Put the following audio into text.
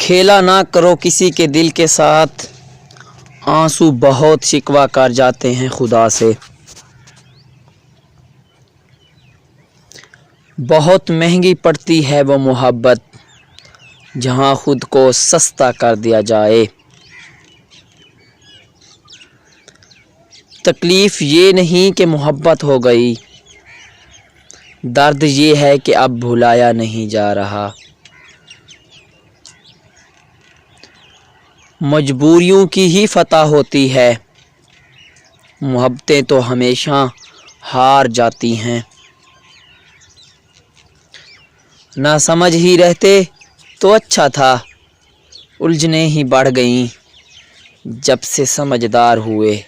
کھیلا نہ کرو کسی کے دل کے ساتھ، آنسو بہت شکوہ کر جاتے ہیں خدا سے۔ بہت مہنگی پڑتی ہے وہ محبت جہاں خود کو سستا کر دیا جائے۔ تکلیف یہ نہیں کہ محبت ہو گئی، درد یہ ہے کہ اب بھلایا نہیں جا رہا۔ مجبوریوں کی ہی فتح ہوتی ہے، محبتیں تو ہمیشہ ہار جاتی ہیں۔ نہ سمجھ ہی رہتے تو اچھا تھا، الجھنیں ہی بڑھ گئیں جب سے سمجھدار ہوئے۔